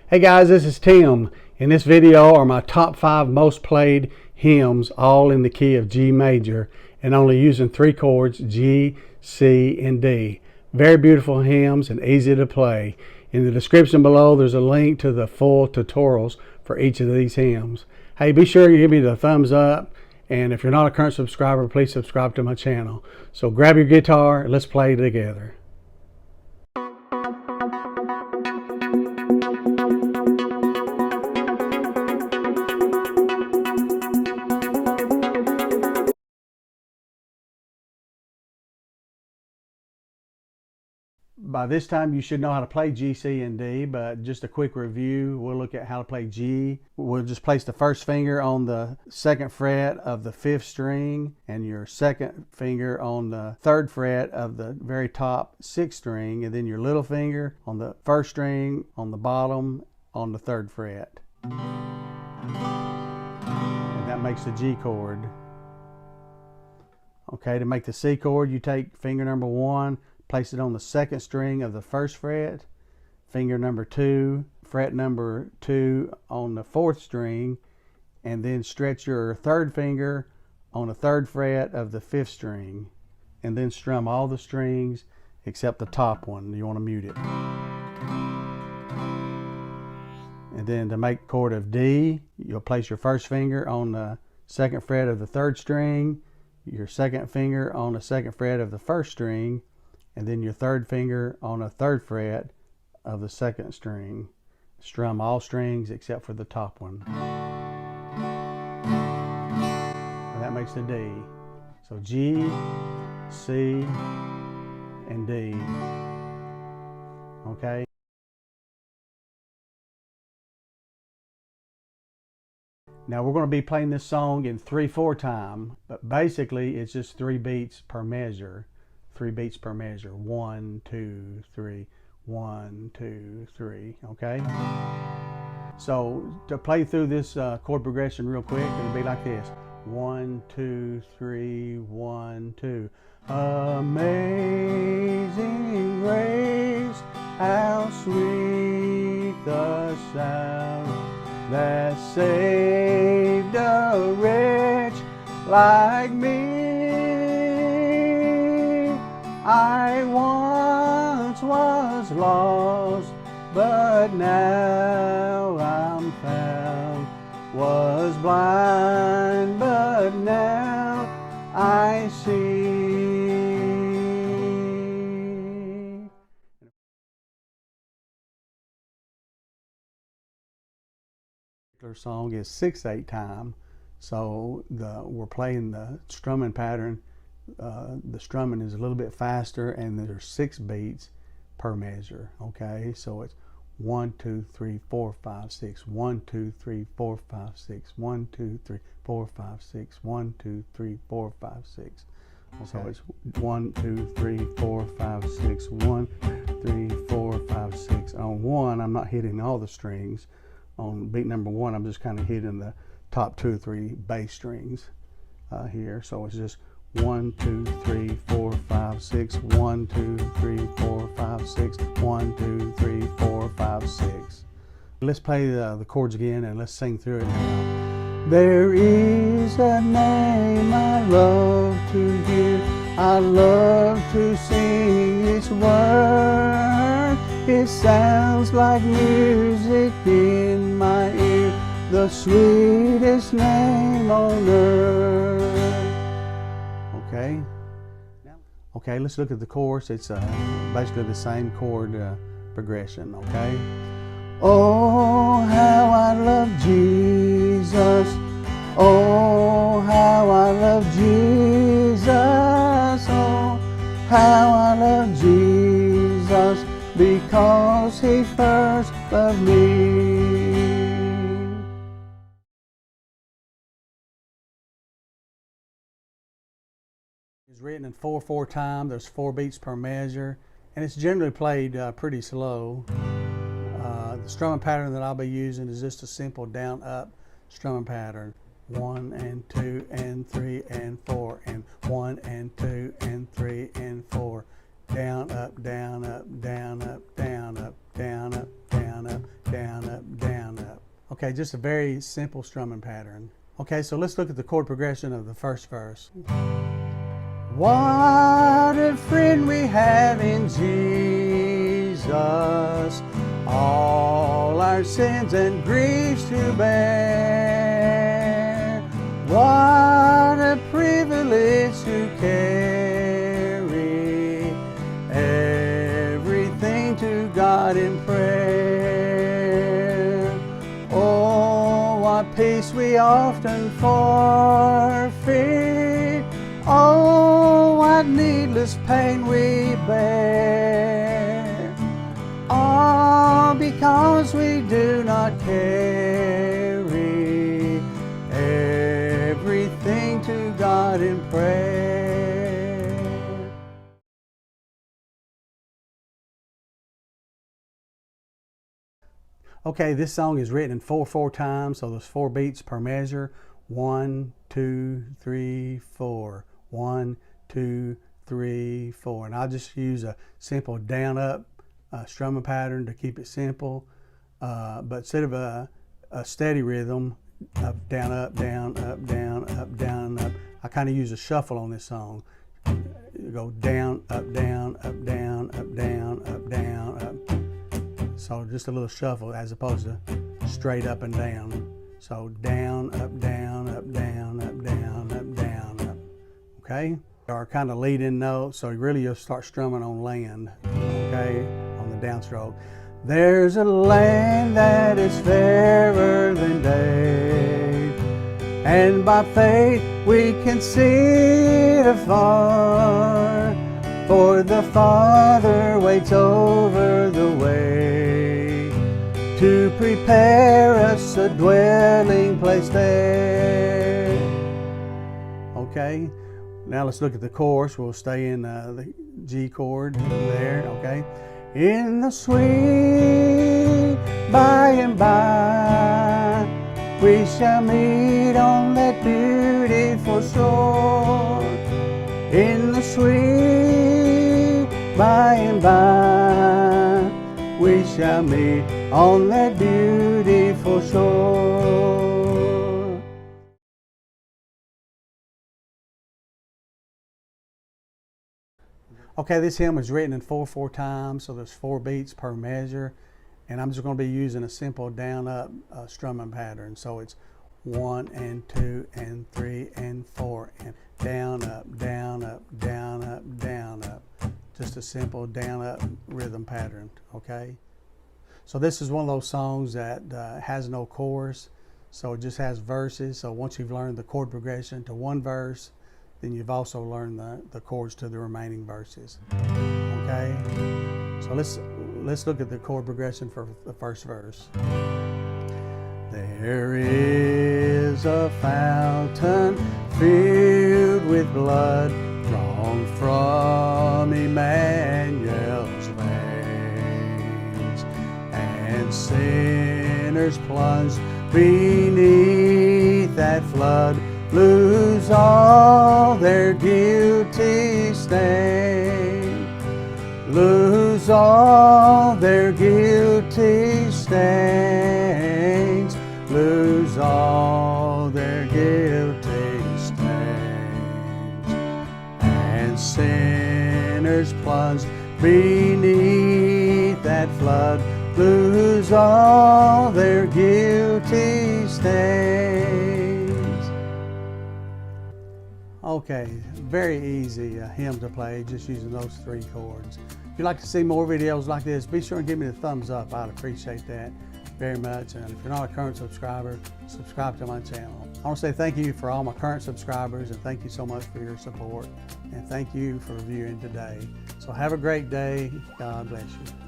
Hey guys, this is Tim. In this video are my top 5 most played hymns, all in the key of G major and only using 3 chords, G, C, and D. Very beautiful hymns and easy to play. In the description below there's a link to the full tutorials for each of these hymns. Hey, be sure you give me the thumbs up, and if you're not a current subscriber, please subscribe to my channel. So grab your guitar and let's play together. By this time you should know how to play G, C, and D, but just a quick review. We'll look at how to play G. We'll just place the first finger on the 2nd fret of the 5th string and your 2nd finger on the 3rd fret of the very top 6th string, and then your little finger on the 1st string on the bottom on the 3rd fret. And that makes the G chord. Okay, to make the C chord, you take finger number 1, place it on the 2nd string of the 1st fret, finger number 2, fret number 2 on the 4th string, and then stretch your 3rd finger on the 3rd fret of the 5th string, and then strum all the strings except the top one. You want to mute it. And then to make chord of D, you'll place your 1st finger on the 2nd fret of the 3rd string, your 2nd finger on the 2nd fret of the 1st string, and then your 3rd finger on the 3rd fret of the 2nd string. Strum all strings except for the top one. And that makes the D. So G, C, and D. Okay? Now we're going to be playing this song in 3/4 time, but basically it's just 3 beats per measure. 3 beats per measure. 1, 2, 3, 1, 2, 3. Okay? So to play through this chord progression real quick, it'll be like this. 1, 2, 3, 1, 2. Amazing grace, how sweet the sound that saved a wretch like me. I once was lost, but now I'm found. Was blind, but now I see. Particular song is 6/8 time, so we're playing the strumming pattern. The strumming is a little bit faster, and there's 6 beats per measure. Okay, so it's 1, 2, 3, 4, 5, 6. 1, 2, 3, 4, 5, 6. 1, 2, 3, 4, 5, 6. 1, 2, 3, 4, 5, 6. Okay. So it's 1, 2, 3, 4, 5, 6. 1, 3, 4, 5, 6. On 1, I'm not hitting all the strings. On beat number 1, I'm just kind of hitting the top 2 or 3 bass strings here. So it's just 1, 2, 3, 4, 5, 6. 1, 2, 3, 4, 5, 6. 1, 2, 3, 4, 5, 6. Let's play the chords again and let's sing through it now. There is a name I love to hear. I love to sing its word. It sounds like music in my ear. The sweetest name on earth. Okay, let's look at the chorus. It's basically the same chord progression. Okay. Oh, how I love Jesus. Oh, how I love Jesus. Oh, how I love Jesus, because He first loved me. It's written in 4/4 time. There's 4 beats per measure, and it's generally played pretty slow. The strumming pattern that I'll be using is just a simple down-up strumming pattern. 1 and 2 and 3 and 4, and 1 and 2 and 3 and 4. Down, up, down, up, down, up, down, up, down, up, down, up, down, up, Okay, just a very simple strumming pattern. Okay, so let's look at the chord progression of the first verse. What a friend we have in Jesus, all our sins and griefs to bear. What a privilege to carry everything to God in prayer. Oh, what peace we often forfeit. Oh, what needless pain we bear, all because we do not carry everything to God in prayer. Okay, this song is written in 4/4 times, so there's 4 beats per measure. 1, 2, 3, 4. 1, 2, 3, 4. And I'll just use a simple down up strumming pattern to keep it simple. But instead of a steady rhythm of down up, down up, down up, down up, I kind of use a shuffle on this song. You go down, up, down, up, down, up, down, up, down, up. So just a little shuffle as opposed to straight up and down. So down, up, down, up, down, up, down, up, down, up. Okay? Or kind of lead-in notes, so really you'll start strumming on land, okay, on the downstroke. There's a land that is fairer than day, and by faith we can see it afar, for the Father waits over the way to prepare us a dwelling place there. Okay, now let's look at the chorus. We'll stay in the G chord there, okay? In the sweet by and by, we shall meet on that beautiful shore. In the sweet by and by, we shall meet on that beautiful shore. Okay, this hymn was written in 4/4 times, so there's 4 beats per measure, and I'm just going to be using a simple down up strumming pattern. So it's 1 and 2 and 3 and 4 and down up, down up, down up, down up. Just a simple down up rhythm pattern. Okay. So this is one of those songs that has no chorus, so it just has verses. So once you've learned the chord progression to one verse, then you've also learned the chords to the remaining verses. Okay, so let's look at the chord progression for the first verse. There is a fountain filled with blood drawn from Emmanuel's veins, and sinners plunged beneath that flood lose all their guilty stain, lose all their guilty stains, lose all their guilty stains, and sinners plunged beneath that flood lose all their guilty stains. Okay, very easy hymn to play, just using those 3 chords. If you'd like to see more videos like this, be sure and give me the thumbs up. I'd appreciate that very much. And if you're not a current subscriber, subscribe to my channel. I want to say thank you for all my current subscribers, and thank you so much for your support. And thank you for viewing today. So have a great day. God bless you.